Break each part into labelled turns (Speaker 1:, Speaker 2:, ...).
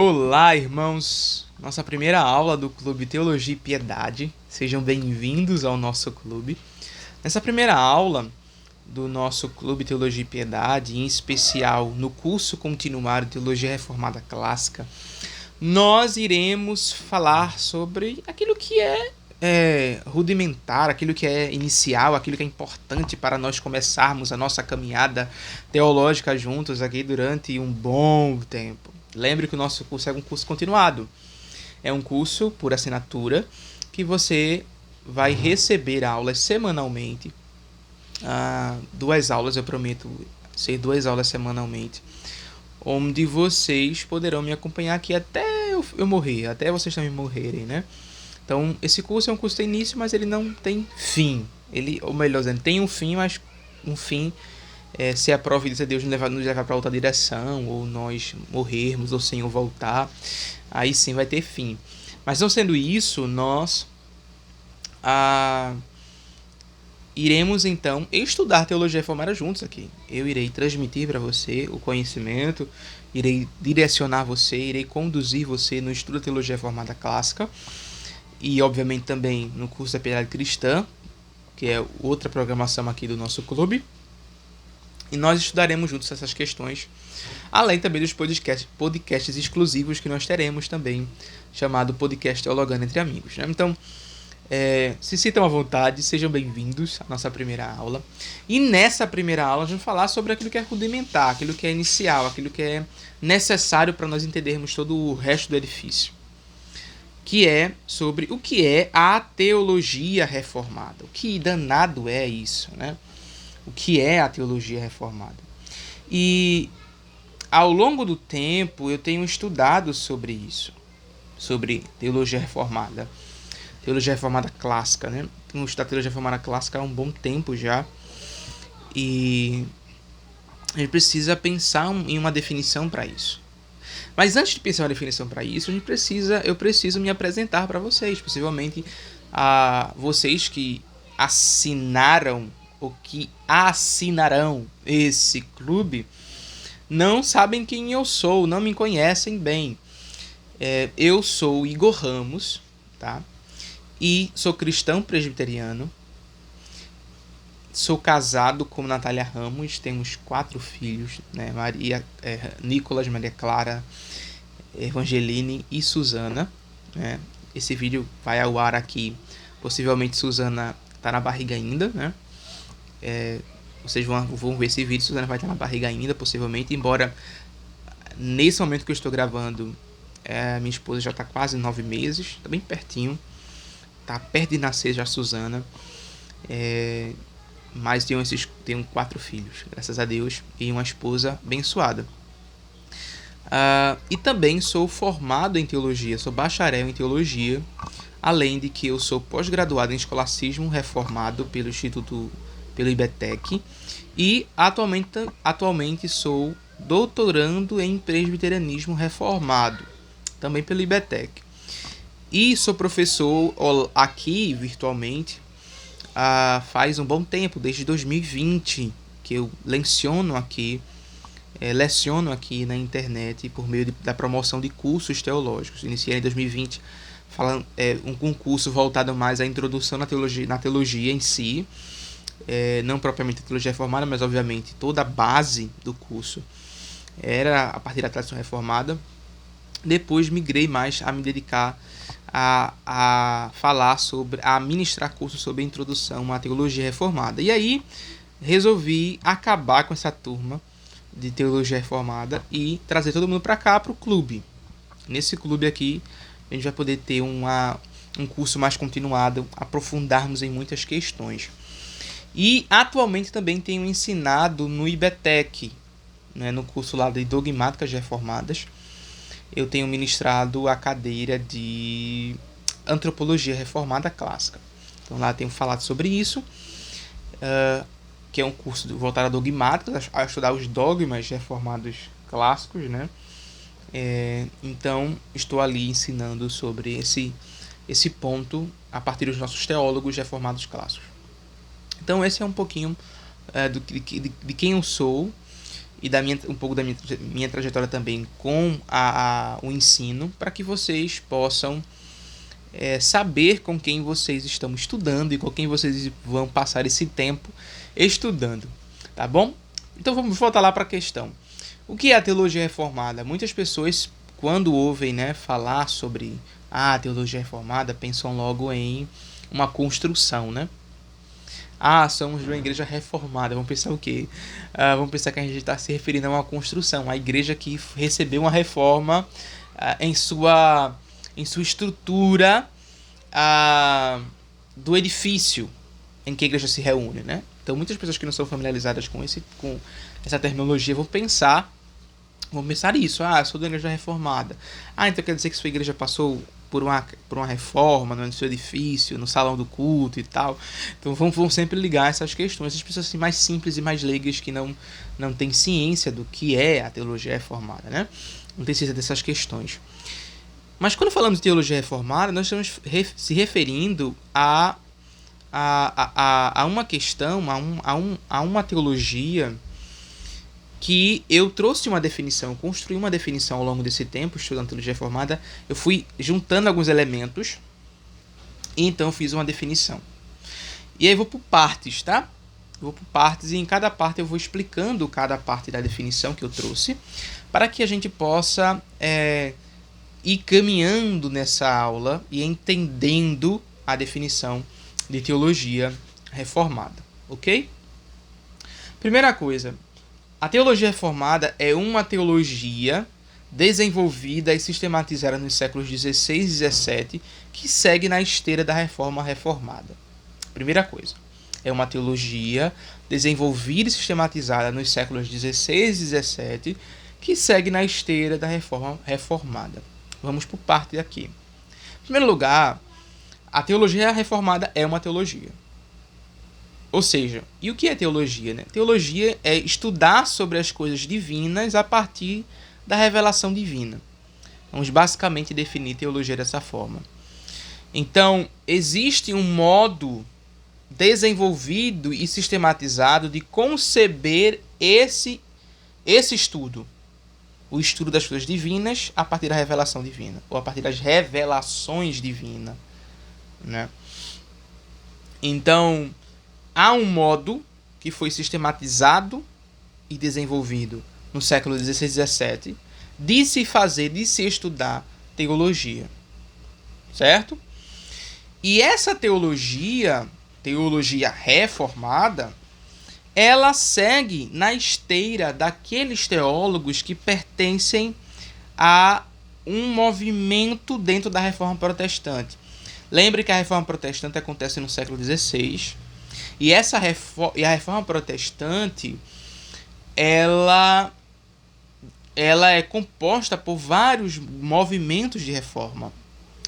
Speaker 1: Olá, irmãos! Nossa primeira aula do Clube Teologia e Piedade. Sejam bem-vindos ao nosso clube. Nessa primeira aula do nosso Clube Teologia e Piedade, em especial no curso continuado de Teologia Reformada Clássica, nós iremos falar sobre aquilo que é rudimentar, aquilo que é inicial, aquilo que é importante para nós começarmos a nossa caminhada teológica juntos aqui durante um bom tempo. Lembre que o nosso curso é um curso continuado. É um curso por assinatura que você vai receber aulas semanalmente. Duas aulas, eu prometo ser 2 aulas semanalmente, onde vocês poderão me acompanhar aqui até eu morrer, até vocês também morrerem, né? Então, esse curso é um curso de início, mas ele não tem fim. Ou melhor dizendo, tem um fim, mas um fim se a providência de Deus nos levar para outra direção, ou nós morrermos, ou o Senhor voltar, aí sim vai ter fim. Mas não sendo isso, nós iremos então estudar teologia reformada juntos aqui. Eu irei transmitir para você o conhecimento, irei direcionar você, irei conduzir você no estudo da teologia reformada clássica e obviamente também no curso da Piedade Cristã, que é outra programação aqui do nosso clube. E nós estudaremos juntos essas questões, além também dos podcasts exclusivos que nós teremos também, chamado Podcast Teologando Entre Amigos, né? Então, se sintam à vontade, sejam bem-vindos à nossa primeira aula. E nessa primeira aula, nós vamos falar sobre aquilo que é rudimentar, aquilo que é inicial, aquilo que é necessário para nós entendermos todo o resto do edifício, que é sobre o que é a teologia reformada. O que danado é isso, né? O que é a teologia reformada? E ao longo do tempo eu tenho estudado sobre isso, sobre teologia reformada clássica, né? Tenho estudado teologia reformada clássica há um bom tempo já, e a gente precisa pensar em uma definição para isso. Mas antes de pensar uma definição para isso, eu preciso me apresentar para vocês, possivelmente a vocês que assinaram ou que assinarão esse clube não sabem quem eu sou, não me conhecem bem. Eu sou Igor Ramos, tá? E sou cristão presbiteriano. Sou casado com Natália Ramos, temos 4 filhos, né? Nicolas, Maria Clara, Evangeline e Suzana, né? Esse vídeo vai ao ar aqui, possivelmente Suzana está na barriga ainda, né? Vocês vão ver esse vídeo, Suzana vai estar na barriga ainda, possivelmente, embora nesse momento que eu estou gravando, minha esposa já está quase 9 meses, está bem pertinho, está perto de nascer já a Suzana, mas tenho 4 filhos, graças a Deus, e uma esposa abençoada. E também sou formado em teologia, sou bacharel em teologia, além de que eu sou pós-graduado em escolacismo reformado pelo IBTEC, e atualmente sou doutorando em presbiterianismo reformado, também pelo IBTEC. E sou professor aqui virtualmente faz um bom tempo, desde 2020, que eu leciono aqui na internet por meio da promoção de cursos teológicos. Iniciei em 2020 um curso voltado mais à introdução na teologia em si, não propriamente a teologia reformada, mas obviamente toda a base do curso era a partir da tradição reformada. Depois migrei mais a me dedicar a ministrar cursos sobre a introdução à teologia reformada. E aí resolvi acabar com essa turma de teologia reformada e trazer todo mundo para cá, para o clube. Nesse clube aqui a gente vai poder ter um curso mais continuado, aprofundarmos em muitas questões. E atualmente também tenho ensinado no IBTEC, né, no curso lá de Dogmáticas Reformadas. Eu tenho ministrado a cadeira de Antropologia Reformada Clássica. Então lá tenho falado sobre isso, que é um curso voltado a dogmáticas, a estudar os dogmas reformados clássicos, né? Então estou ali ensinando sobre esse ponto a partir dos nossos teólogos reformados clássicos. Então esse é um pouquinho de quem eu sou e um pouco da minha trajetória também com o ensino, para que vocês possam saber com quem vocês estão estudando e com quem vocês vão passar esse tempo estudando, tá bom? Então vamos voltar lá para a questão. O que é a teologia reformada? Muitas pessoas, quando ouvem, né, falar sobre a teologia reformada, pensam logo em uma construção, né? Somos de uma igreja reformada. Vamos pensar o quê? Vamos pensar que a gente está se referindo a uma construção, a igreja que recebeu uma reforma em sua estrutura do edifício em que a igreja se reúne, né? Então, muitas pessoas que não são familiarizadas com essa terminologia vão pensar isso. Eu sou da igreja reformada. Então quer dizer que sua igreja passou por uma reforma no seu edifício, no salão do culto e tal. Então vão sempre ligar essas questões. Essas pessoas assim, mais simples e mais leigas que não têm ciência do que é a teologia reformada, né? Não tem ciência dessas questões. Mas quando falamos de teologia reformada, nós estamos se referindo a uma questão, a uma teologia que eu trouxe uma definição, construí uma definição ao longo desse tempo, estudando teologia reformada. Eu fui juntando alguns elementos e então eu fiz uma definição. E aí eu vou por partes, tá? Vou por partes e em cada parte eu vou explicando cada parte da definição que eu trouxe, para que a gente possa ir caminhando nessa aula e entendendo a definição de teologia reformada, ok? Primeira coisa, a teologia reformada é uma teologia desenvolvida e sistematizada nos séculos XVI e XVII que segue na esteira da reforma reformada. Primeira coisa, é uma teologia desenvolvida e sistematizada nos séculos XVI e XVII que segue na esteira da reforma reformada. Vamos por parte aqui. Em primeiro lugar, a teologia reformada é uma teologia. Ou seja, e o que é teologia, né? Teologia é estudar sobre as coisas divinas a partir da revelação divina. Vamos basicamente definir teologia dessa forma. Então, existe um modo desenvolvido e sistematizado de conceber esse estudo. O estudo das coisas divinas a partir da revelação divina, ou a partir das revelações divinas, né? Então, há um modo que foi sistematizado e desenvolvido no século XVI e XVII de se estudar teologia, certo? E essa teologia reformada, ela segue na esteira daqueles teólogos que pertencem a um movimento dentro da Reforma Protestante. Lembre que a Reforma Protestante acontece no século XVI, e a Reforma Protestante ela é composta por vários movimentos de reforma.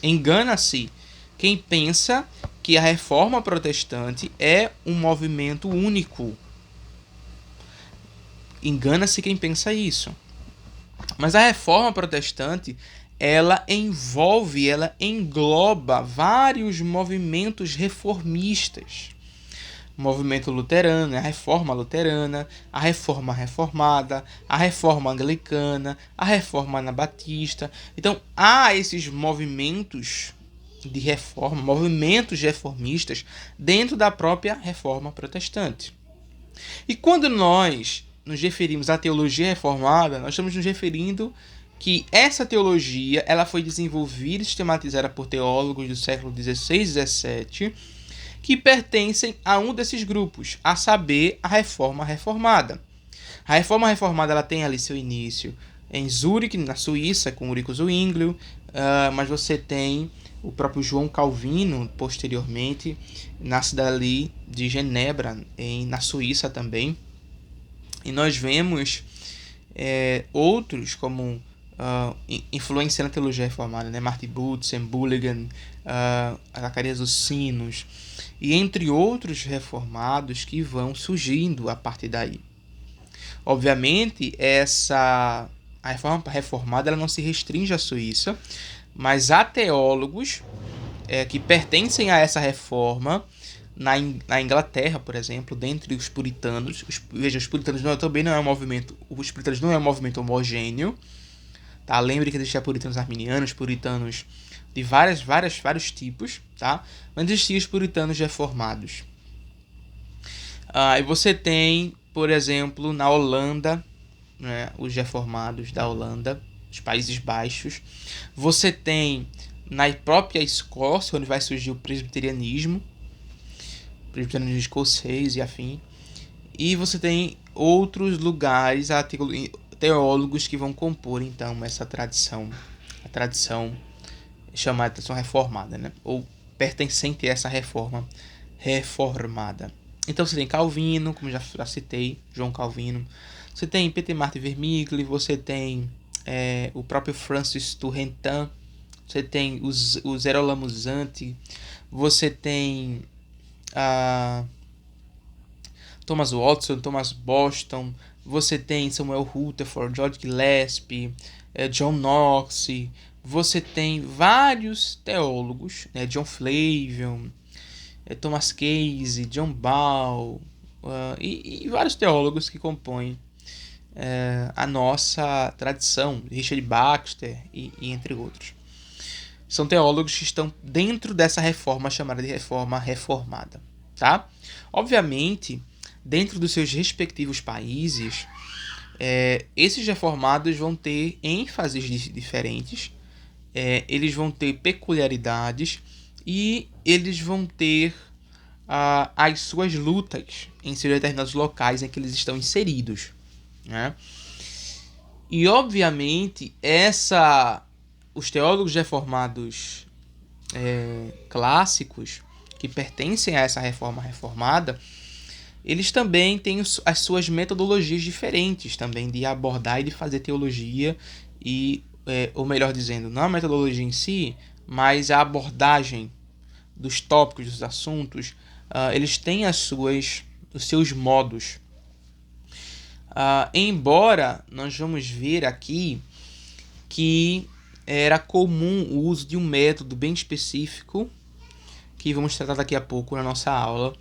Speaker 1: Engana-se quem pensa que a Reforma Protestante é um movimento único. Engana-se quem pensa isso. Mas a Reforma Protestante, ela engloba vários movimentos reformistas. O movimento luterano, a Reforma Luterana, a Reforma Reformada, a Reforma Anglicana, a Reforma Anabatista. Então, há esses movimentos de reforma, movimentos reformistas dentro da própria Reforma Protestante. E quando nós nos referimos à teologia reformada, nós estamos nos referindo que essa teologia ela foi desenvolvida e sistematizada por teólogos do século XVI e XVII que pertencem a um desses grupos, a saber, a Reforma Reformada. A Reforma Reformada ela tem ali seu início em Zurique, na Suíça, com Ulrico Zwinglio, mas você tem o próprio João Calvino, posteriormente, nasce dali de Genebra, na Suíça também. E nós vemos outros como influência na teologia reformada, né? Martin Butsen, Bulligan, Zacarias dos Sinos, e entre outros reformados que vão surgindo a partir daí. Obviamente, a Reforma Reformada ela não se restringe à Suíça, mas há teólogos que pertencem a essa reforma na Inglaterra, por exemplo, dentre os puritanos, veja, os puritanos também não é um movimento, os puritanos não é um movimento homogêneo, tá? Lembre que existiam puritanos arminianos, puritanos de vários tipos, tá? Mas existiam os puritanos reformados. E você tem, por exemplo, na Holanda, né, os reformados da Holanda, os Países Baixos. Você tem na própria Escócia, onde vai surgir o presbiterianismo escocês e afim. E você tem outros lugares, teólogos que vão compor então essa tradição, a tradição chamada tradição reformada, né? Ou pertencente a essa reforma reformada. Então você tem Calvino, como já citei, João Calvino. Você tem Peter Martin Vermigli, você tem o próprio Francis Turretin, você tem o Gerolamo Zanti, você tem Thomas Watson, Thomas Boston, você tem Samuel Rutherford, George Gillespie, John Knox, você tem vários teólogos, né, John Flavian, Thomas Casey, John Ball, e vários teólogos que compõem a nossa tradição, Richard Baxter e entre outros. São teólogos que estão dentro dessa reforma chamada de reforma reformada, tá? Obviamente, dentro dos seus respectivos países, esses reformados vão ter ênfases diferentes, eles vão ter peculiaridades e eles vão ter as suas lutas em seus determinados locais em que eles estão inseridos, né? E obviamente os teólogos reformados clássicos que pertencem a essa reforma reformada, eles também têm as suas metodologias diferentes também de abordar e de fazer teologia, ou melhor dizendo, não a metodologia em si, mas a abordagem dos tópicos, dos assuntos. Eles têm os seus modos. Embora nós vamos ver aqui que era comum o uso de um método bem específico, que vamos tratar daqui a pouco na nossa aula,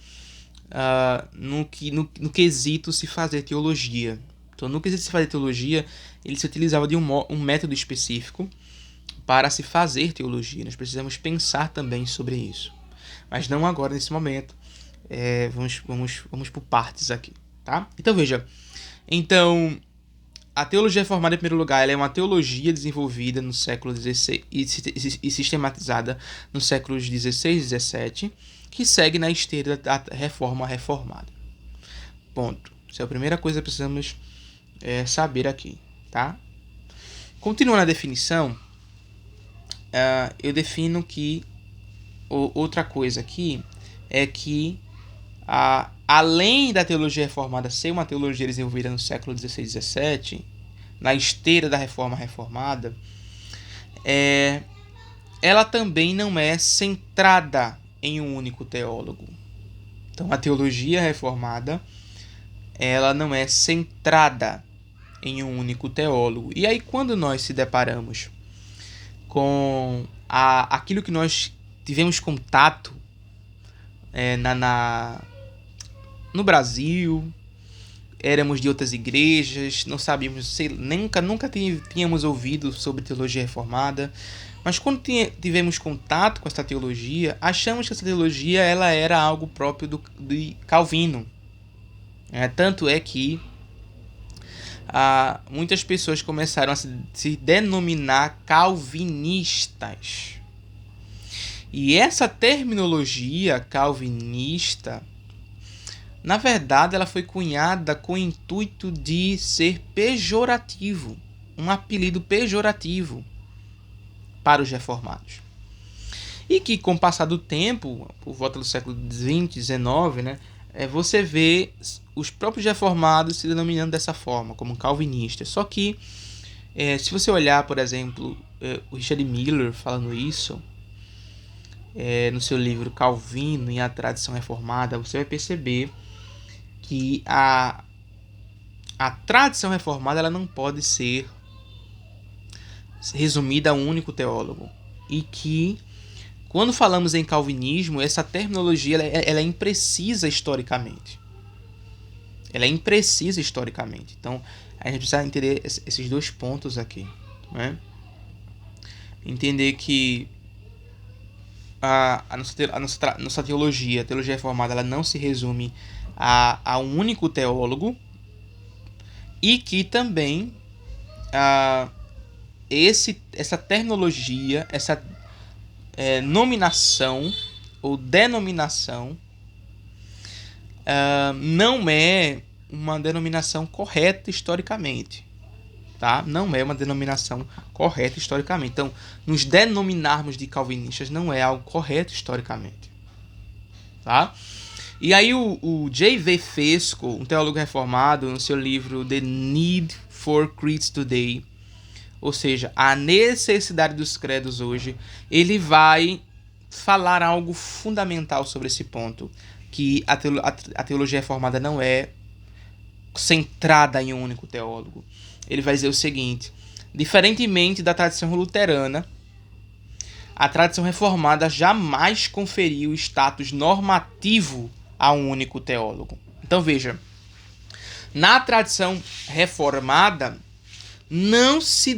Speaker 1: no quesito se fazer teologia. Então, no quesito se fazer teologia, ele se utilizava de um método específico para se fazer teologia. Nós precisamos pensar também sobre isso. Mas não agora, nesse momento. Vamos por partes aqui, tá? Então, veja. Então, a teologia reformada, em primeiro lugar, ela é uma teologia desenvolvida no século XVI e sistematizada nos séculos XVI e XVII, que segue na esteira da reforma reformada. Ponto. Essa é a primeira coisa que precisamos saber aqui, tá? Continuando a definição, eu defino que outra coisa aqui é que além da teologia reformada ser uma teologia desenvolvida no século XVI e XVII, na esteira da reforma reformada, ela também não é centrada em um único teólogo. Então, a teologia reformada, ela não é centrada em um único teólogo. E aí, quando nós se deparamos com aquilo que nós tivemos contato no Brasil, éramos de outras igrejas, não sabíamos, nunca tínhamos ouvido sobre teologia reformada, mas quando tivemos contato com essa teologia, achamos que essa teologia ela era algo próprio de Calvino. Tanto é que muitas pessoas começaram a se denominar calvinistas. E essa terminologia calvinista, na verdade, ela foi cunhada com o intuito de ser pejorativo, um apelido pejorativo para os reformados. E que, com o passar do tempo, por volta do século XX, XIX, né, você vê os próprios reformados se denominando dessa forma, como calvinistas. Só que, se você olhar, por exemplo, o Richard Miller falando isso, no seu livro Calvino e a Tradição Reformada, você vai perceber que a tradição reformada ela não pode ser resumida a um único teólogo. E que, Quando falamos em calvinismo, essa terminologia ela é imprecisa historicamente. Ela é imprecisa historicamente. Então, a gente precisa entender esses dois pontos aqui, né? Entender que a nossa teologia, a teologia reformada, ela não se resume a um único teólogo, e que também essa terminologia, essa nominação ou denominação não é uma denominação correta historicamente, tá? Não é uma denominação correta historicamente. Então, nos denominarmos de calvinistas não é algo correto historicamente, tá? E aí o J.V. Fesco, um teólogo reformado, no seu livro The Need for Creeds Today, ou seja, a necessidade dos credos hoje, ele vai falar algo fundamental sobre esse ponto, que a teologia reformada não é centrada em um único teólogo. Ele vai dizer o seguinte: diferentemente da tradição luterana, a tradição reformada jamais conferiu status normativo a um único teólogo. Então veja, na tradição reformada não se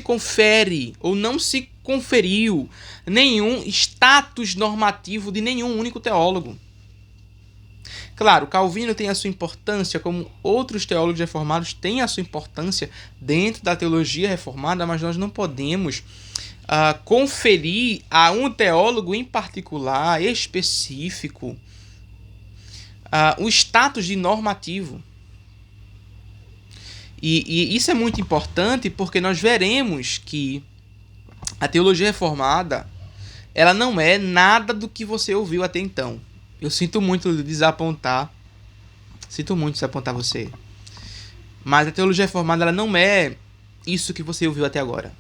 Speaker 1: confere ou não se conferiu nenhum status normativo de nenhum único teólogo. Claro, Calvino tem a sua importância, como outros teólogos reformados têm a sua importância dentro da teologia reformada, mas nós não podemos conferir a um teólogo em particular, específico, o status de normativo. E isso é muito importante porque nós veremos que a teologia reformada ela não é nada do que você ouviu até então. Eu sinto muito desapontar você. Mas a teologia reformada ela não é isso que você ouviu até agora.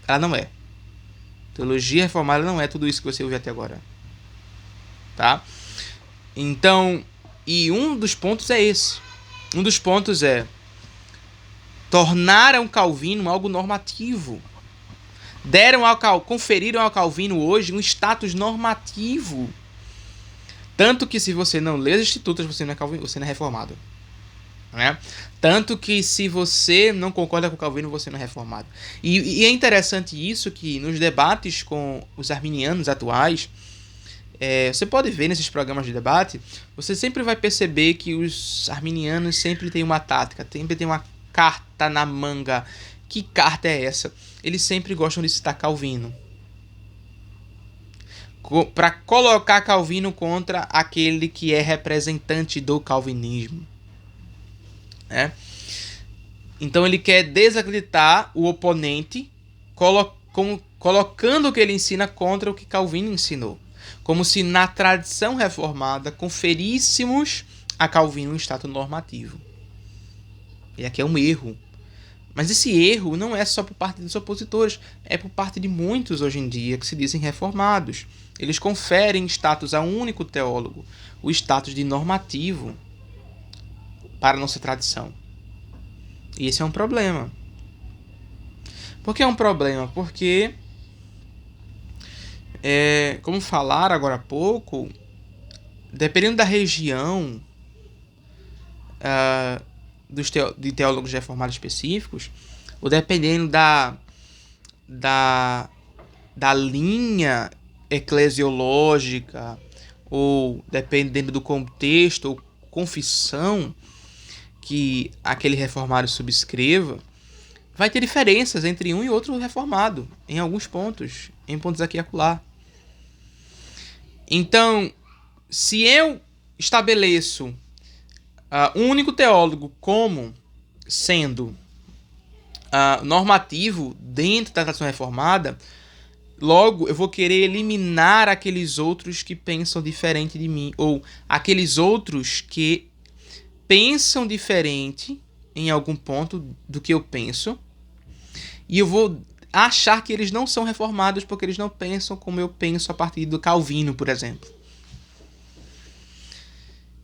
Speaker 1: Ela não é. A teologia reformada não é tudo isso que você ouviu até agora. Tá? Então, e um dos pontos é esse. Um dos pontos é tornaram Calvino algo normativo. Conferiram ao Calvino hoje um status normativo. Tanto que se você não lê as Institutas, você não é Calvino, você não é reformado. Né? Tanto que se você não concorda com Calvino, você não é reformado. E é interessante isso, que nos debates com os arminianos atuais, você pode ver nesses programas de debate, você sempre vai perceber que os arminianos sempre têm uma tática, sempre tem uma carta na manga. Que carta é essa? Eles sempre gostam de citar Calvino, para colocar Calvino contra aquele que é representante do calvinismo. Né? Então ele quer desacreditar o oponente, colocando o que ele ensina contra o que Calvino ensinou. Como se na tradição reformada conferíssemos a Calvino um status normativo. E aqui é um erro. Mas esse erro não é só por parte dos opositores, é por parte de muitos hoje em dia que se dizem reformados. Eles conferem status a um único teólogo, o status de normativo para a nossa tradição. E esse é um problema. Por que é um problema? Porque, como falaram agora há pouco, dependendo da região de teólogos reformados específicos, ou dependendo da linha eclesiológica, ou dependendo do contexto ou confissão que aquele reformado subscreva, vai ter diferenças entre um e outro reformado, em alguns pontos, em pontos aqui e acolá. Então, se eu estabeleço um único teólogo como sendo normativo dentro da tradição reformada, logo eu vou querer eliminar aqueles outros que pensam diferente de mim, ou aqueles outros que pensam diferente em algum ponto do que eu penso, e eu vou achar que eles não são reformados porque eles não pensam como eu penso a partir do Calvino, por exemplo.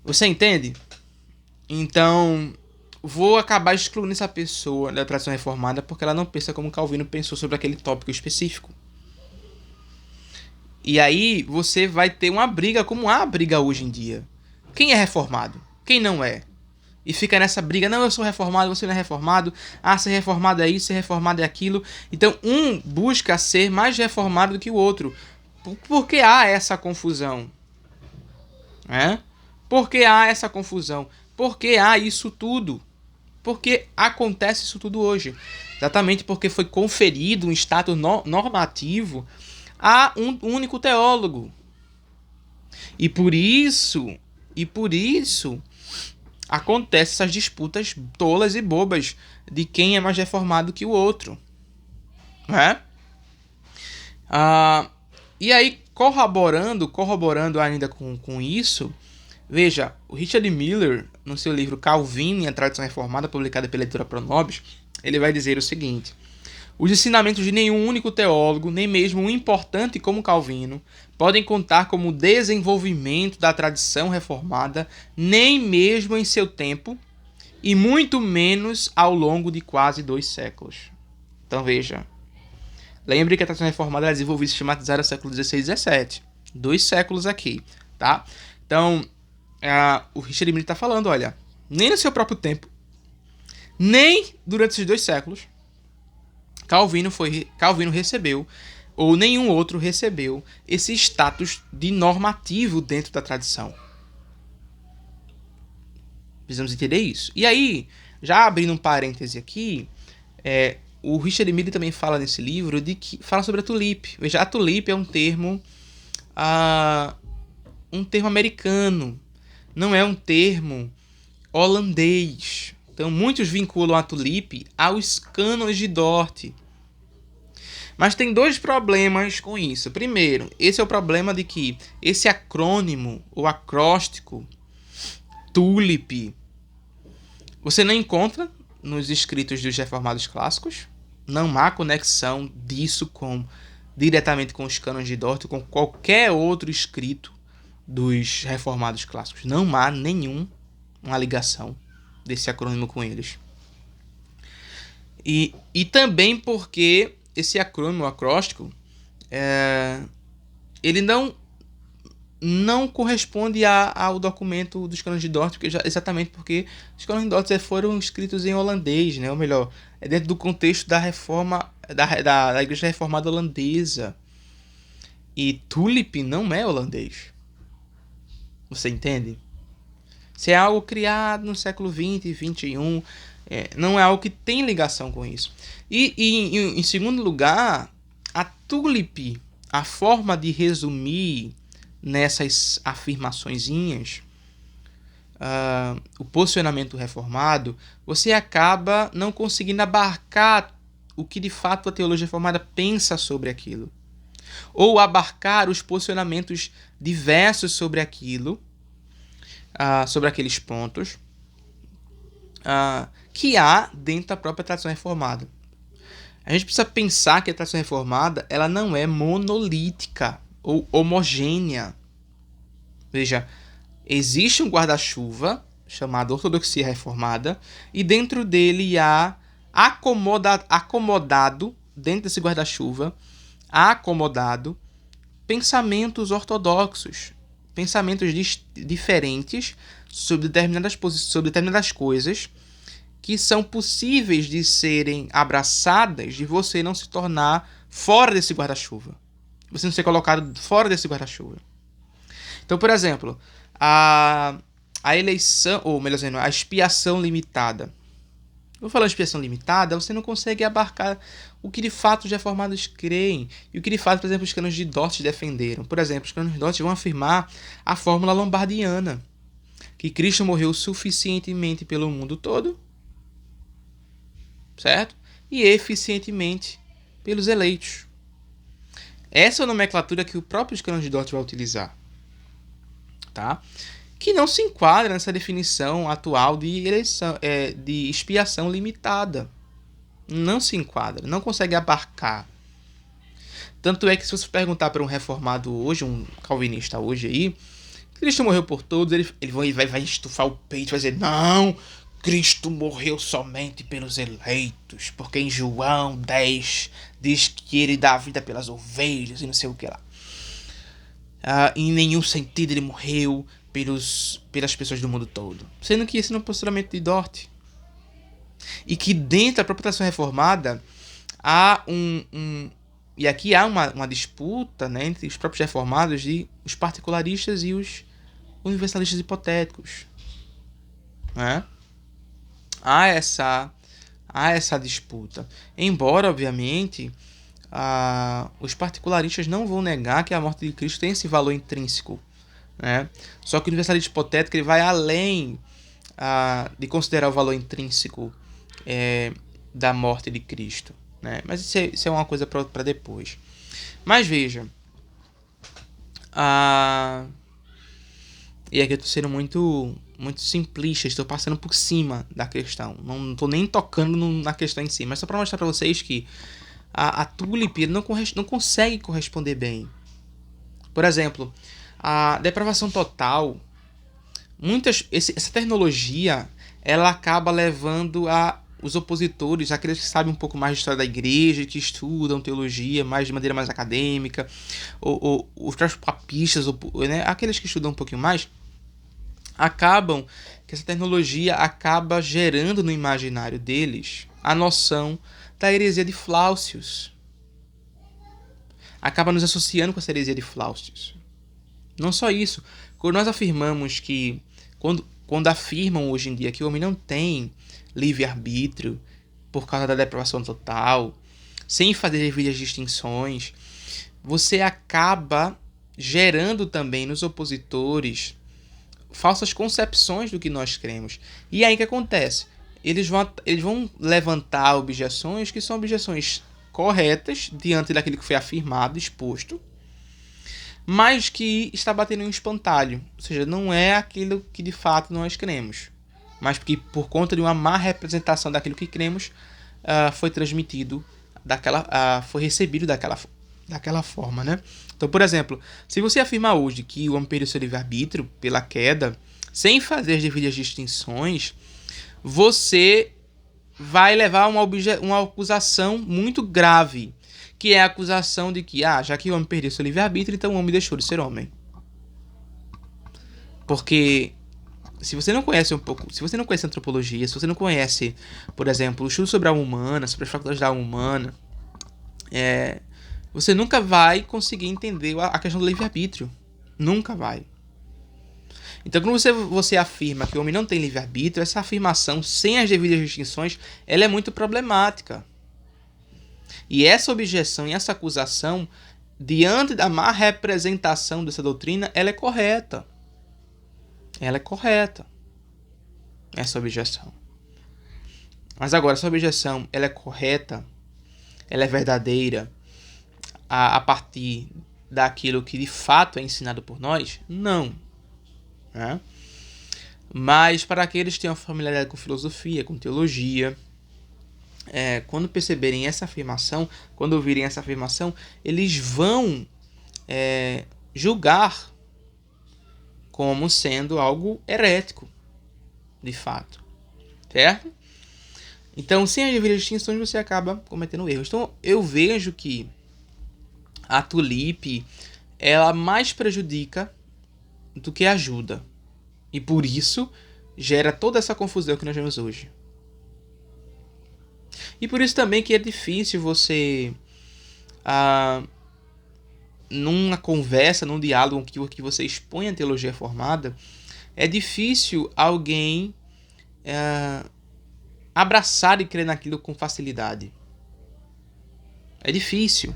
Speaker 1: Você entende? Então, vou acabar excluindo essa pessoa da tradição reformada porque ela não pensa como Calvino pensou sobre aquele tópico específico. E aí você vai ter uma briga como há a briga hoje em dia. Quem é reformado? Quem não é? E fica nessa briga, não, eu sou reformado, você não é reformado. Ah, ser reformado é isso, ser reformado é aquilo. Então um busca ser mais reformado do que o outro. Por que há essa confusão? É? Por que há essa confusão? Por que há isso tudo? Por que acontece isso tudo hoje? Exatamente porque foi conferido um status normativo a um único teólogo. E por isso acontecem essas disputas tolas e bobas de quem é mais reformado que o outro. Né? E aí, corroborando ainda com isso, veja, o Richard Miller, no seu livro Calvino e a Tradição Reformada, publicado pela editora Pronobis, ele vai dizer o seguinte: os ensinamentos de nenhum único teólogo, nem mesmo um importante como Calvino, podem contar como desenvolvimento da tradição reformada, nem mesmo em seu tempo, e muito menos ao longo de quase 2 séculos. Então veja, lembre que a tradição reformada é desenvolvida e sistematizada no século XVI e XVII. 2 séculos aqui, tá? Então, o Richard Miller está falando, olha, nem no seu próprio tempo, nem durante esses 2 séculos, Calvino recebeu, ou nenhum outro recebeu, esse status de normativo dentro da tradição. Precisamos entender isso. E aí, já abrindo um parêntese aqui, o Richard Miller também fala nesse livro fala sobre a tulipe. Veja, a tulipe é um termo americano, não é um termo holandês. Então, muitos vinculam a tulipe aos cânones de Dort. Mas tem 2 problemas com isso. Primeiro, esse é o problema de que esse acrônimo, ou acróstico, tulip, você não encontra nos escritos dos reformados clássicos. Não há conexão disso diretamente com os cânones de Dort, com qualquer outro escrito dos reformados clássicos. Não há nenhuma ligação desse acrônimo com eles. E também porque esse acrônimo acróstico ele não corresponde ao documento dos cânones de Dort, exatamente porque os cânones de Dort foram escritos em holandês, né? Ou melhor, é dentro do contexto da reforma da Igreja Reformada holandesa. E tulip não é holandês. Você entende? Se é algo criado no século XX e XXI, não é algo que tem ligação com isso. E em segundo lugar, a tulip, a forma de resumir nessas afirmaçõezinhas, o posicionamento reformado, você acaba não conseguindo abarcar o que de fato a teologia reformada pensa sobre aquilo. Ou abarcar os posicionamentos diversos sobre aquilo, sobre aqueles pontos que há dentro da própria tradição reformada. A gente precisa pensar que a tradição reformada ela não é monolítica ou homogênea. Veja, existe um guarda-chuva chamado Ortodoxia Reformada e dentro dele há acomodado, dentro desse guarda-chuva, acomodado pensamentos ortodoxos, pensamentos diferentes sobre determinadas coisas que são possíveis de serem abraçadas, de você não se tornar fora desse guarda-chuva. Você não ser colocado fora desse guarda-chuva. Então, por exemplo, a eleição, ou melhor dizendo, a expiação limitada. Eu falo expiação limitada, você não consegue abarcar o que de fato os reformados creem e o que de fato, por exemplo, os cânones de Dort defenderam. Por exemplo, os cânones de Dort vão afirmar a fórmula lombardiana, que Cristo morreu suficientemente pelo mundo todo, certo? E eficientemente pelos eleitos. Essa é a nomenclatura que o próprio cânones de Dort vai utilizar, tá? Que não se enquadra nessa definição atual de expiação limitada. Não se enquadra, não consegue abarcar. Tanto é que se você perguntar para um reformado hoje, um calvinista hoje aí, Cristo morreu por todos, ele vai estufar o peito e vai dizer, não, Cristo morreu somente pelos eleitos, porque em João 10 diz que ele dá a vida pelas ovelhas e não sei o que lá. em nenhum sentido ele morreu pelas pessoas do mundo todo. Sendo que esse não é o posicionamento de Dort. E que dentro da própria tradição reformada há e aqui há uma disputa, né, entre os próprios reformados e os particularistas e os universalistas hipotéticos. Né? Há essa disputa. Embora, obviamente, os particularistas não vão negar que a morte de Cristo tem esse valor intrínseco. Né? Só que o universalista hipotético ele vai além de considerar o valor intrínseco da morte de Cristo. Né? Mas isso é uma coisa para depois. Mas veja, e aqui eu estou sendo muito simplista, estou passando por cima da questão. Não estou nem tocando na questão em si, mas só para mostrar para vocês que a tulip não consegue corresponder bem. Por exemplo, a depravação total, essa terminologia, ela acaba levando os opositores, aqueles que sabem um pouco mais de história da igreja, que estudam teologia de maneira mais acadêmica, ou os próprios papistas, né, aqueles que estudam um pouquinho mais, acabam que essa terminologia acaba gerando no imaginário deles a noção da heresia de Fláucius. Acaba nos associando com essa heresia de Fláucius. Não só isso, quando nós afirmamos que, quando afirmam hoje em dia que o homem não tem livre-arbítrio por causa da depravação total, sem fazer devidas distinções, você acaba gerando também nos opositores falsas concepções do que nós cremos. E aí o que acontece? Eles vão levantar objeções que são objeções corretas diante daquilo que foi afirmado, exposto, mas que está batendo em um espantalho. Ou seja, não é aquilo que de fato nós cremos, mas porque por conta de uma má representação daquilo que cremos, foi transmitido, foi recebido daquela forma, né? Então, por exemplo, se você afirmar hoje que o homem perdeu seu livre-arbítrio pela queda, sem fazer as devidas distinções, você vai levar uma acusação muito grave, que é a acusação de que, já que o homem perdeu seu livre-arbítrio, então o homem deixou de ser homem. Porque se você não conhece antropologia, se você não conhece, por exemplo, o estudo sobre a alma humana, sobre as faculdades da alma humana, você nunca vai conseguir entender a questão do livre-arbítrio. Nunca vai. Então, quando você afirma que o homem não tem livre-arbítrio, essa afirmação, sem as devidas distinções, ela é muito problemática. E essa objeção e essa acusação, diante da má representação dessa doutrina, ela é correta. Ela é correta. Essa objeção. Mas agora, essa objeção, ela é correta, ela é verdadeira, a partir daquilo que de fato é ensinado por nós? Não. Né? Mas para aqueles que têm uma familiaridade com filosofia, com teologia, quando perceberem essa afirmação, quando ouvirem essa afirmação, eles vão julgar como sendo algo herético, de fato. Certo? Então, sem as devidas distinções, você acaba cometendo erros. Então, eu vejo que a tulip, ela mais prejudica do que ajuda. E por isso, gera toda essa confusão que nós vemos hoje. E por isso também que é difícil você, numa conversa, num diálogo que você expõe a teologia reformada, é difícil alguém abraçar e crer naquilo com facilidade. É difícil.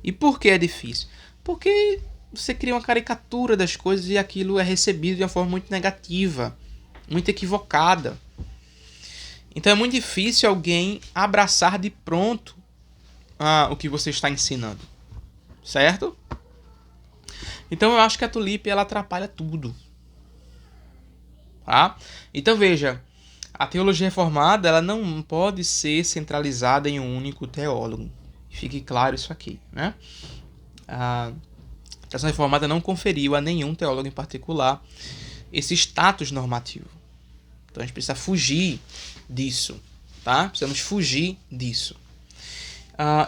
Speaker 1: E por que é difícil? Porque você cria uma caricatura das coisas e aquilo é recebido de uma forma muito negativa, muito equivocada. Então é muito difícil alguém abraçar de pronto o que você está ensinando. Certo? Então eu acho que a tulip ela atrapalha tudo. Tá? Então veja, a teologia reformada ela não pode ser centralizada em um único teólogo. Fique claro isso aqui, né? A tradição reformada não conferiu a nenhum teólogo em particular esse status normativo. Então a gente precisa fugir disso, tá? Precisamos fugir disso.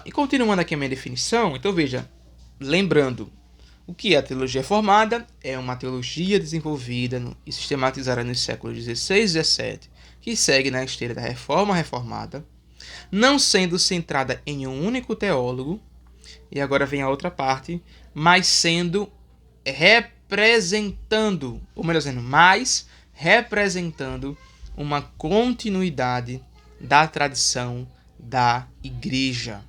Speaker 1: E continuando aqui a minha definição, então veja, lembrando, O que é a teologia reformada? É uma teologia desenvolvida e sistematizada nos séculos XVI e XVII, que segue na esteira da reforma reformada, não sendo centrada em um único teólogo, e agora vem a outra parte, mas sendo representando, ou melhor dizendo, mais representando uma continuidade da tradição da igreja.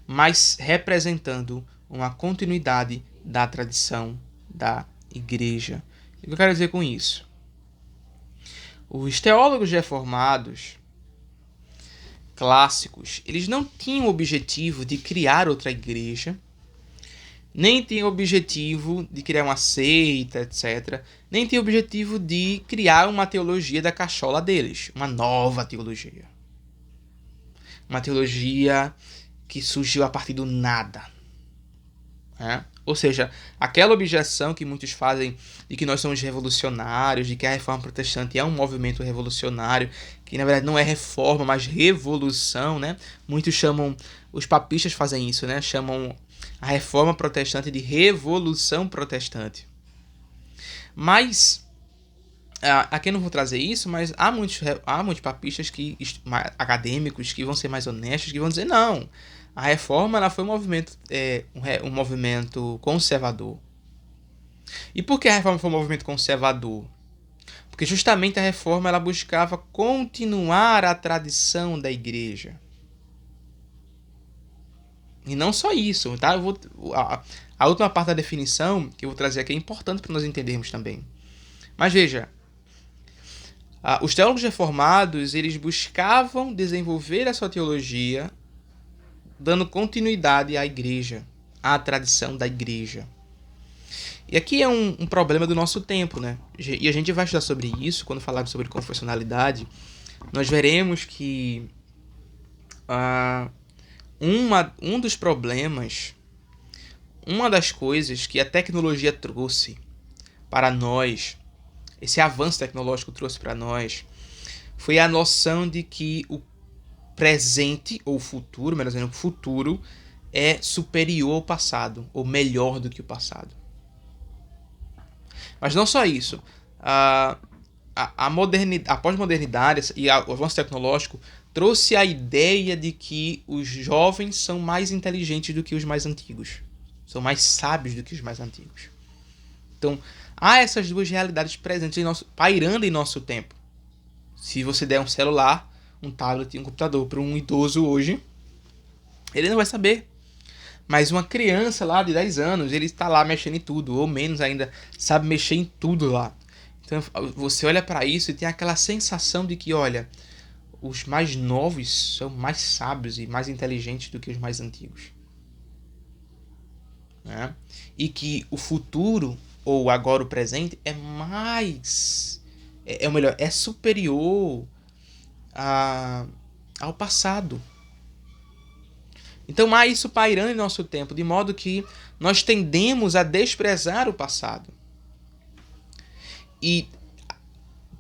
Speaker 1: Mas representando uma continuidade da tradição da igreja. O que eu quero dizer com isso? Os teólogos reformados clássicos, eles não tinham o objetivo de criar outra igreja, nem tinham o objetivo de criar uma seita, etc. Nem tinham o objetivo de criar uma teologia da cachola deles, uma nova teologia. Uma teologia que surgiu a partir do nada. Ou seja, aquela objeção que muitos fazem de que nós somos revolucionários, de que a reforma protestante é um movimento revolucionário, que na verdade não é reforma, mas revolução, né? Muitos chamam, os papistas fazem isso, né? Chamam a reforma protestante de revolução protestante. Mas, aqui eu não vou trazer isso, mas há muitos papistas acadêmicos que vão ser mais honestos, que vão dizer não. A reforma ela foi um movimento conservador. E por que a reforma foi um movimento conservador? Porque justamente a reforma ela buscava continuar a tradição da igreja. E não só isso, tá? A última parte da definição que eu vou trazer aqui é importante para nós entendermos também. Mas veja, os teólogos reformados eles buscavam desenvolver a sua teologia dando continuidade à igreja, à tradição da igreja. E aqui é um problema do nosso tempo, né? E a gente vai estudar sobre isso quando falarmos sobre confessionalidade. Nós veremos que um dos problemas, uma das coisas que a tecnologia trouxe para nós, esse avanço tecnológico trouxe para nós, foi a noção de que o presente ou futuro, melhor dizendo, o futuro é superior ao passado, ou melhor do que o passado. Mas não só isso. A pós-modernidade e o avanço tecnológico trouxe a ideia de que os jovens são mais inteligentes do que os mais antigos. São mais sábios do que os mais antigos. Então, há essas duas realidades presentes pairando em nosso tempo. Se você der um celular, um tablet e um computador para um idoso hoje, ele não vai saber. Mas uma criança lá de 10 anos, ele está lá mexendo em tudo, ou menos ainda, sabe mexer em tudo lá. Então você olha para isso e tem aquela sensação de que, olha, os mais novos são mais sábios e mais inteligentes do que os mais antigos. Né? E que o futuro, ou agora o presente, é superior ao passado. Então há isso pairando em nosso tempo, de modo que nós tendemos a desprezar o passado. E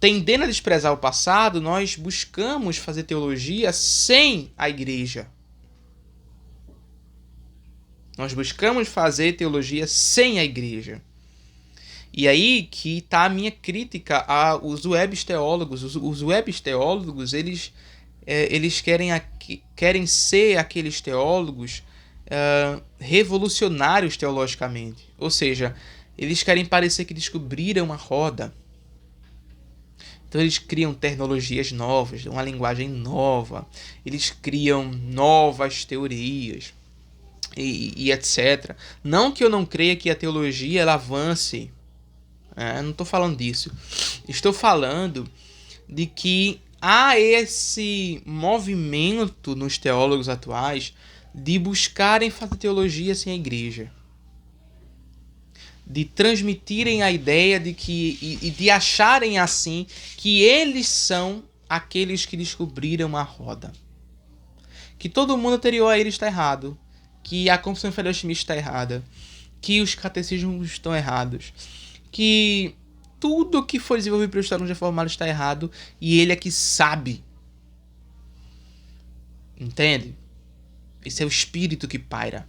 Speaker 1: tendendo a desprezar o passado, nós buscamos fazer teologia sem a igreja. Nós buscamos fazer teologia sem a igreja. E aí que está a minha crítica aos web teólogos. Os web teólogos, eles querem ser aqueles teólogos revolucionários teologicamente. Ou seja, eles querem parecer que descobriram a roda. Então eles criam terminologias novas, uma linguagem nova. Eles criam novas teorias e etc. Não que eu não creia que a teologia ela avance. Não estou falando disso. Estou falando de que há esse movimento nos teólogos atuais de buscarem fazer teologia sem a igreja. De transmitirem a ideia de que e de acharem assim que eles são aqueles que descobriram a roda. Que todo mundo anterior a eles está errado. Que a Confissão de Fé está errada. Que os catecismos estão errados. Que tudo que foi desenvolvido pelos teólogos reformados está errado e ele é que sabe. Entende? Esse é o espírito que paira.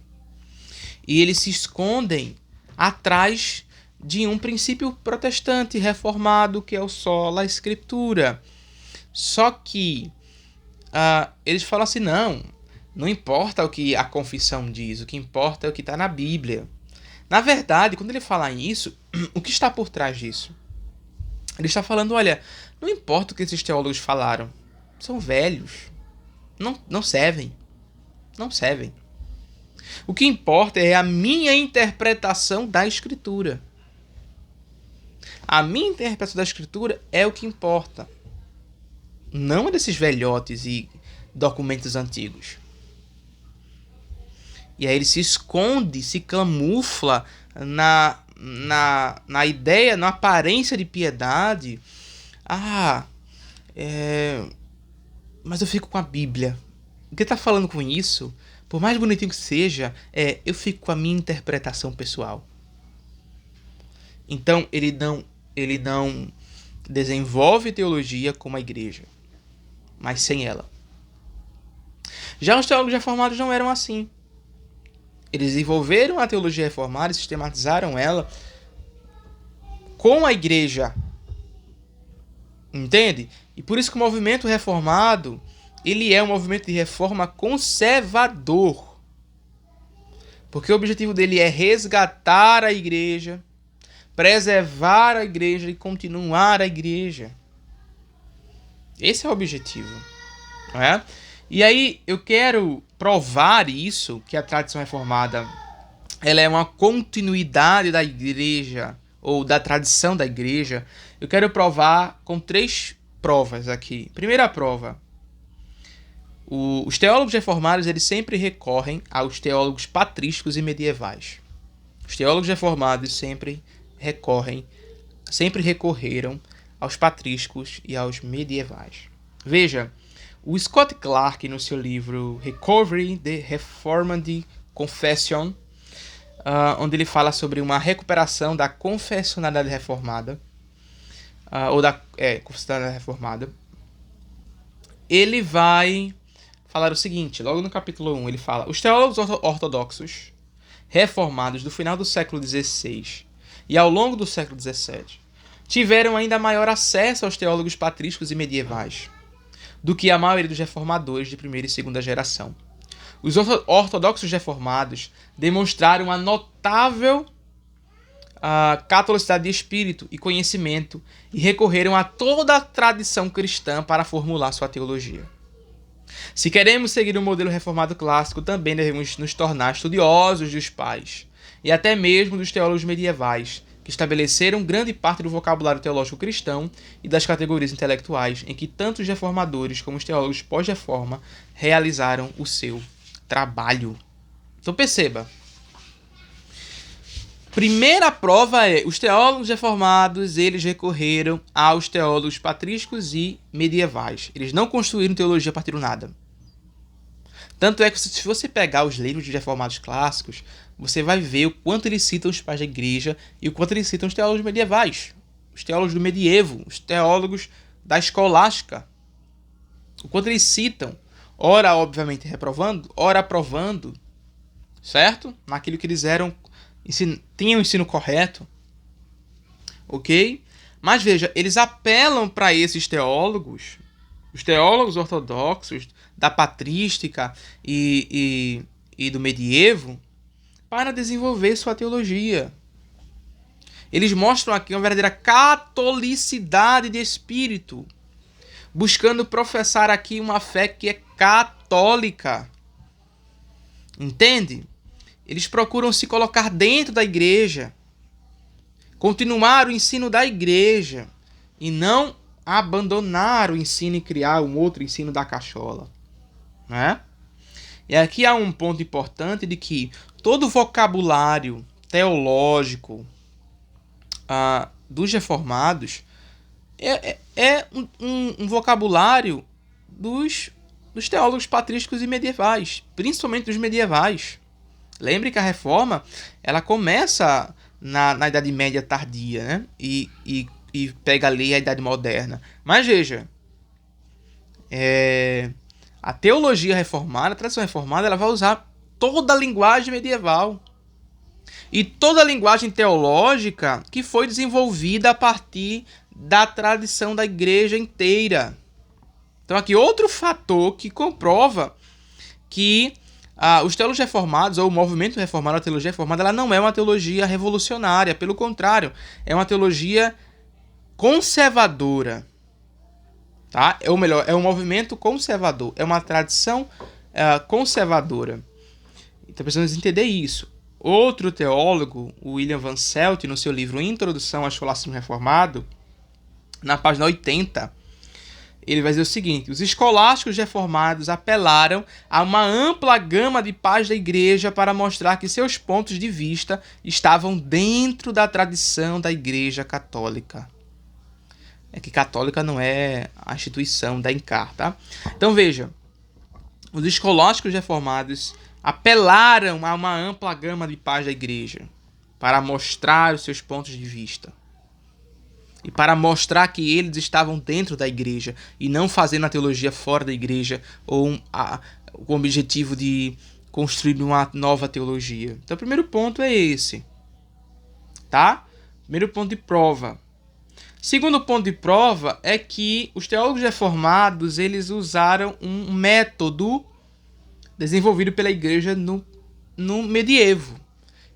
Speaker 1: E eles se escondem atrás de um princípio protestante reformado, que é o sola scriptura. Só que eles falam assim, não importa o que a confissão diz, o que importa é o que está na Bíblia. Na verdade, quando ele fala isso, o que está por trás disso? Ele está falando, olha, não importa o que esses teólogos falaram, são velhos, não servem, não servem. O que importa é a minha interpretação da Escritura. A minha interpretação da Escritura é o que importa. Não é desses velhotes e documentos antigos. E aí ele se esconde, se camufla na ideia, na aparência de piedade. Mas eu fico com a Bíblia. O que ele está falando com isso, por mais bonitinho que seja, eu fico com a minha interpretação pessoal. Então ele não desenvolve teologia como a igreja, mas sem ela. Já os teólogos reformados não eram assim. Eles desenvolveram a teologia reformada e sistematizaram ela com a igreja. Entende? E por isso que o movimento reformado, ele é um movimento de reforma conservador. Porque o objetivo dele é resgatar a igreja, preservar a igreja e continuar a igreja. Esse é o objetivo. Não é? E aí eu quero provar isso, que a tradição reformada ela é uma continuidade da igreja, ou da tradição da igreja. Eu quero provar com 3 provas aqui. Primeira prova. Os teólogos reformados eles sempre recorrem aos teólogos patrísticos e medievais. Os teólogos reformados sempre recorreram aos patrísticos e aos medievais. Veja, o Scott Clark, no seu livro Recovery the Reformed Confession, onde ele fala sobre uma recuperação da confessionalidade reformada, confessionalidade reformada, ele vai falar o seguinte, logo no capítulo 1, ele fala: os teólogos ortodoxos reformados do final do século XVI e ao longo do século XVII tiveram ainda maior acesso aos teólogos patrísticos e medievais do que a maioria dos reformadores de primeira e segunda geração. Os ortodoxos reformados demonstraram uma notável catolicidade de espírito e conhecimento e recorreram a toda a tradição cristã para formular sua teologia. Se queremos seguir o modelo reformado clássico, também devemos nos tornar estudiosos dos pais e até mesmo dos teólogos medievais, que estabeleceram grande parte do vocabulário teológico cristão e das categorias intelectuais em que tanto os reformadores como os teólogos pós-reforma realizaram o seu trabalho. Então perceba. Primeira prova é, os teólogos reformados, eles recorreram aos teólogos patrísticos e medievais. Eles não construíram teologia a partir do nada. Tanto é que se você pegar os livros de reformados clássicos, você vai ver o quanto eles citam os pais da igreja e o quanto eles citam os teólogos medievais, os teólogos do medievo, os teólogos da escolástica. O quanto eles citam, ora obviamente reprovando, ora aprovando, certo? Naquilo que eles tinham o ensino correto, ok? Mas veja, eles apelam para esses teólogos, os teólogos ortodoxos da patrística e do medievo, para desenvolver sua teologia. Eles mostram aqui uma verdadeira catolicidade de espírito, buscando professar aqui uma fé que é católica. Entende? Eles procuram se colocar dentro da igreja, continuar o ensino da igreja e não abandonar o ensino e criar um outro ensino da cachola. Né? E aqui há um ponto importante de que todo o vocabulário teológico dos reformados é um vocabulário dos teólogos patrísticos e medievais, principalmente dos medievais. Lembre que a reforma ela começa na Idade Média tardia, né? E pega ali a Idade Moderna. Mas veja, a teologia reformada, a tradição reformada, ela vai usar toda a linguagem medieval. e toda a linguagem teológica que foi desenvolvida a partir da tradição da igreja inteira. Então aqui outro fator que comprova que os teólogos reformados, ou o movimento reformado, a teologia reformada, ela não é uma teologia revolucionária, pelo contrário, é uma teologia conservadora. Tá? Ou melhor, é um movimento conservador, é uma tradição conservadora. Então precisamos entender isso. Outro teólogo, o William Van Celt, no seu livro Introdução ao Escolasticismo Reformado, na página 80, ele vai dizer o seguinte: os escolásticos reformados apelaram a uma ampla gama de pais da igreja para mostrar que seus pontos de vista estavam dentro da tradição da igreja católica. É que católica não é a instituição da Encar, tá? Então veja, os escolásticos reformados apelaram a uma ampla gama de pais da igreja para mostrar os seus pontos de vista. E para mostrar que eles estavam dentro da igreja e não fazendo a teologia fora da igreja ou com o objetivo de construir uma nova teologia. Então o primeiro ponto é esse. Tá? Primeiro ponto de prova. Segundo ponto de prova é que os teólogos reformados eles usaram um método desenvolvido pela igreja no medievo,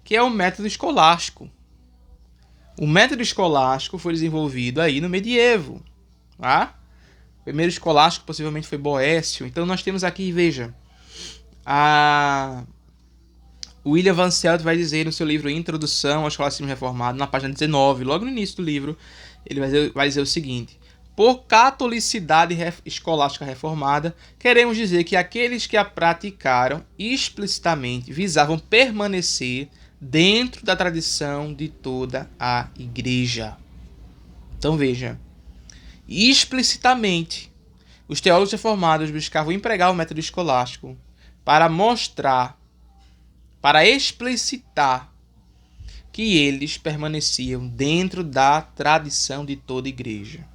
Speaker 1: que é o método escolástico. O método escolástico foi desenvolvido aí no medievo. Tá? O primeiro escolástico possivelmente foi Boécio. Então nós temos aqui, veja, o William Van Celt vai dizer no seu livro Introdução ao Escolasticismo Reformado, na página 19, logo no início do livro, ele vai dizer o seguinte: por catolicidade escolástica reformada, queremos dizer que aqueles que a praticaram explicitamente visavam permanecer dentro da tradição de toda a igreja. Então veja, explicitamente, os teólogos reformados buscavam empregar o método escolástico para mostrar, para explicitar que eles permaneciam dentro da tradição de toda a igreja.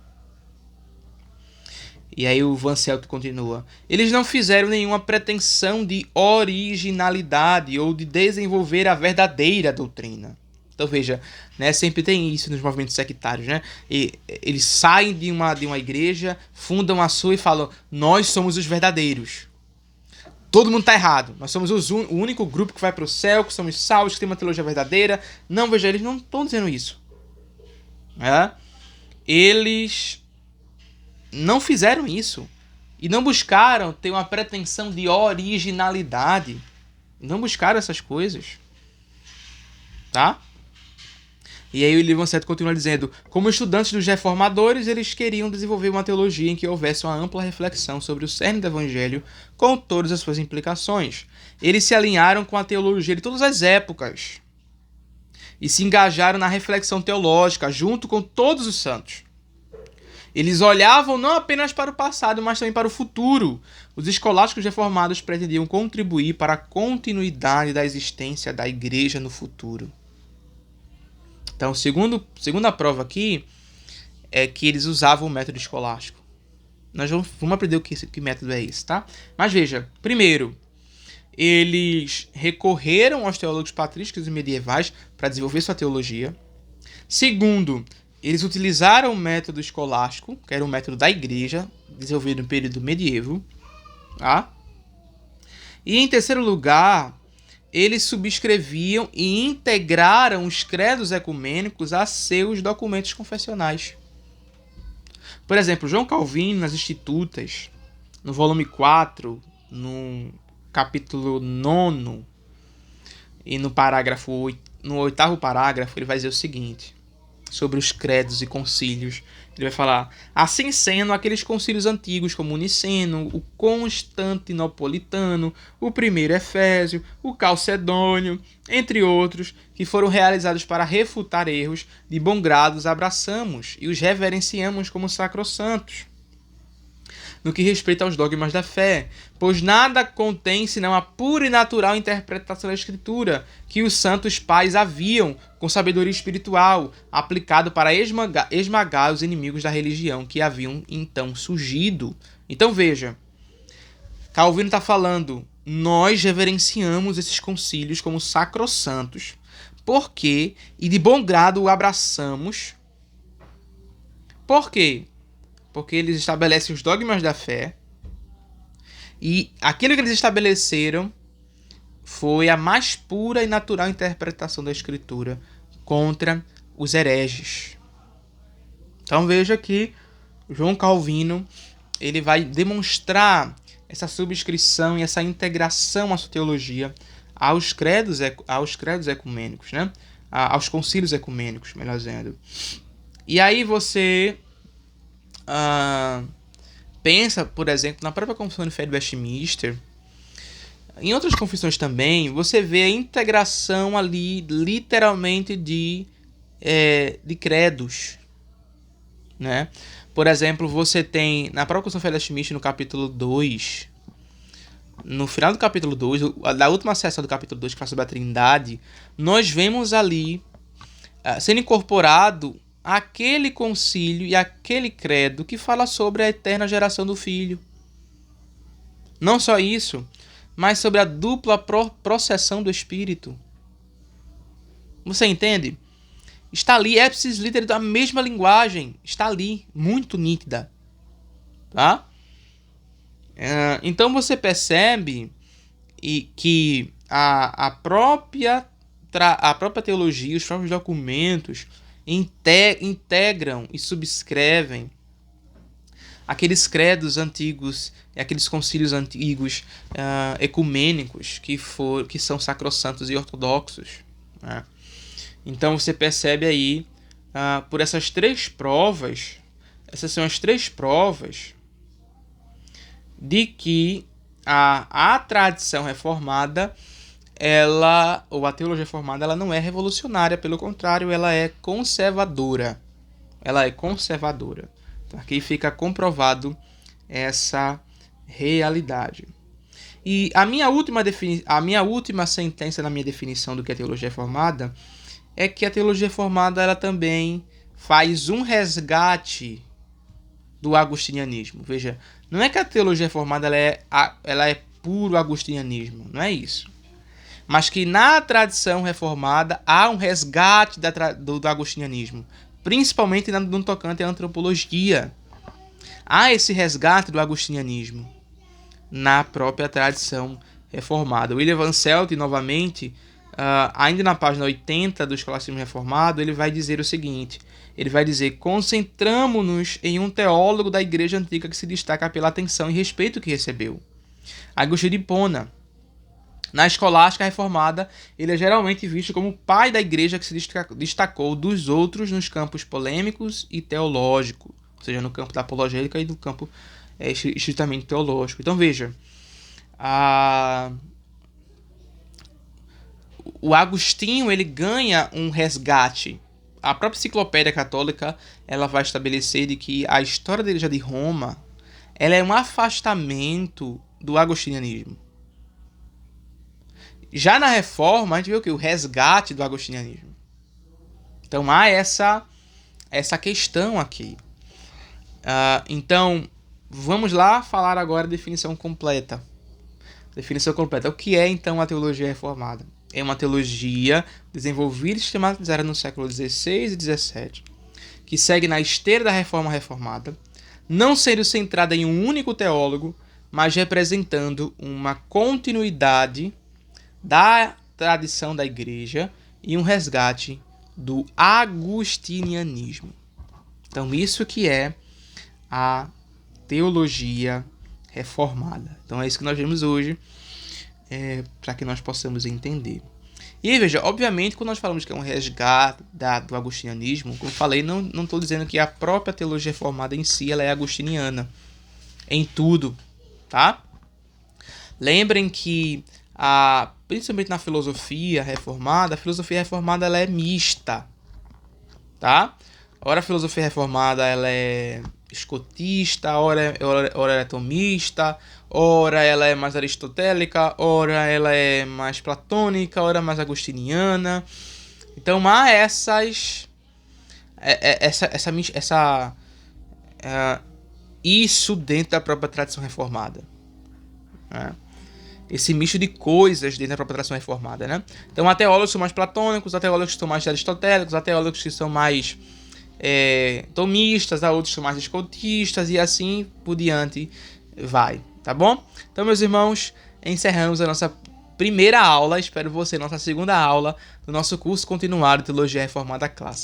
Speaker 1: E aí o Van Celt continua: eles não fizeram nenhuma pretensão de originalidade ou de desenvolver a verdadeira doutrina. Então veja, né, sempre tem isso nos movimentos sectários, né? Eles saem de uma igreja, fundam a sua e falam: nós somos os verdadeiros. Todo mundo está errado. Nós somos o único grupo que vai para o céu, que somos salvos, que tem uma teologia verdadeira. Não, veja, eles não estão dizendo isso. Eles não fizeram isso. E não buscaram ter uma pretensão de originalidade. Não buscaram essas coisas. Tá? E aí o William Van Celt continua dizendo: como estudantes dos reformadores, eles queriam desenvolver uma teologia em que houvesse uma ampla reflexão sobre o cerne do evangelho com todas as suas implicações. Eles se alinharam com a teologia de todas as épocas e se engajaram na reflexão teológica junto com todos os santos. Eles olhavam não apenas para o passado, mas também para o futuro. Os escolásticos reformados pretendiam contribuir para a continuidade da existência da igreja no futuro. Então, segunda prova aqui é que eles usavam o método escolástico. Nós vamos aprender que método é esse, tá? Mas veja, primeiro, eles recorreram aos teólogos patrísticos e medievais para desenvolver sua teologia. Segundo, eles utilizaram o método escolástico, que era um método da igreja, desenvolvido no período medievo. Tá? E em terceiro lugar, eles subscreviam e integraram os credos ecumênicos a seus documentos confessionais. Por exemplo, João Calvino, nas Institutas, no volume 4, no capítulo 9, e no oitavo parágrafo, ele vai dizer o seguinte, sobre os credos e concílios. Ele vai falar: assim sendo, aqueles concílios antigos como o Niceno, o Constantinopolitano, o primeiro Efésio, o Calcedônio, entre outros, que foram realizados para refutar erros, de bom grado os abraçamos e os reverenciamos como sacrossantos, no que respeita aos dogmas da fé, pois nada contém senão a pura e natural interpretação da Escritura, que os santos pais haviam, com sabedoria espiritual, aplicado para esmagar os inimigos da religião que haviam então surgido. Então veja, Calvino está falando: nós reverenciamos esses concílios como sacrossantos, Por quê? E de bom grado o abraçamos. Por quê? Porque eles estabelecem os dogmas da fé. E aquilo que eles estabeleceram foi a mais pura e natural interpretação da Escritura contra os hereges. Então veja que João Calvino ele vai demonstrar essa subscrição e essa integração à sua teologia aos credos ecumênicos, né? Aos concílios ecumênicos, melhor dizendo. E aí você pensa, por exemplo, na própria Confissão de Fé de Westminster. Em outras confissões também, você vê a integração ali, literalmente, de credos, né? Por exemplo, você tem, na própria Confissão de Fé de Westminster, no capítulo 2, no final do capítulo 2, da última seção do capítulo 2, que fala sobre a Trindade, nós vemos ali sendo incorporado aquele concílio e aquele credo que fala sobre a eterna geração do Filho. Não só isso, mas sobre a dupla processão do Espírito. Você entende? Está ali, ipsis literis, a mesma linguagem. Está ali, muito nítida. Tá? Então você percebe que a própria teologia, os próprios documentos integram e subscrevem aqueles credos antigos, aqueles concílios antigos ecumênicos que são sacrossantos e ortodoxos, né? Então você percebe aí, por essas três provas, essas são as três provas de que a tradição reformada, ou a teologia reformada, ela não é revolucionária, pelo contrário, ela é conservadora. Ela é conservadora. Então, aqui fica comprovado essa realidade. E a minha última sentença na minha definição do que é teologia reformada é que a teologia reformada ela também faz um resgate do agostinianismo. Veja, não é que a teologia reformada ela é puro agostinianismo, não é isso. Mas que na tradição reformada há um resgate do agostinianismo, principalmente no tocante à antropologia. Há esse resgate do agostinianismo na própria tradição reformada. William Van Celt, novamente, ainda na página 80 do Escolasticismo Reformado, ele vai dizer o seguinte: ele vai dizer: concentramo-nos em um teólogo da Igreja Antiga que se destaca pela atenção e respeito que recebeu, Agostinho de Hipona. Na escolástica reformada, ele é geralmente visto como o pai da igreja que se destacou dos outros nos campos polêmicos e teológicos, ou seja, no campo da apologética e no campo estritamente teológico. Então veja, o Agostinho ele ganha um resgate. A própria Enciclopédia Católica ela vai estabelecer de que a história da Igreja de Roma ela é um afastamento do agostinianismo. Já na Reforma, a gente vê o que? O resgate do agostinianismo. Então há essa questão aqui. Então, vamos lá falar agora a definição completa. Definição completa. O que é, então, a teologia reformada? É uma teologia desenvolvida e sistematizada no século XVI e XVII, que segue na esteira da reforma reformada, não sendo centrada em um único teólogo, mas representando uma continuidade da tradição da igreja e um resgate do agostinianismo. Então, isso que é a teologia reformada. Então, é isso que nós vemos hoje, para que nós possamos entender. E veja, obviamente, quando nós falamos que é um resgate do agostinianismo, como eu falei, não estou dizendo que a própria teologia reformada em si ela é agostiniana em tudo, tá? Lembrem que principalmente na filosofia reformada, ela é mista, tá? Ora a filosofia reformada ela é escotista, ora é tomista, ora ela é mais aristotélica, ora ela é mais platônica, ora mais agostiniana. Então há isso dentro da própria tradição reformada, né? esse misto de coisas dentro da própria tradição reformada, né? Então, há teólogos que são mais platônicos, há teólogos que são mais aristotélicos, há teólogos que são mais tomistas, há outros que são mais escotistas e assim por diante vai, tá bom? Então, meus irmãos, encerramos a nossa primeira aula, espero você, nossa segunda aula do nosso curso continuado de Teologia Reformada Clássica.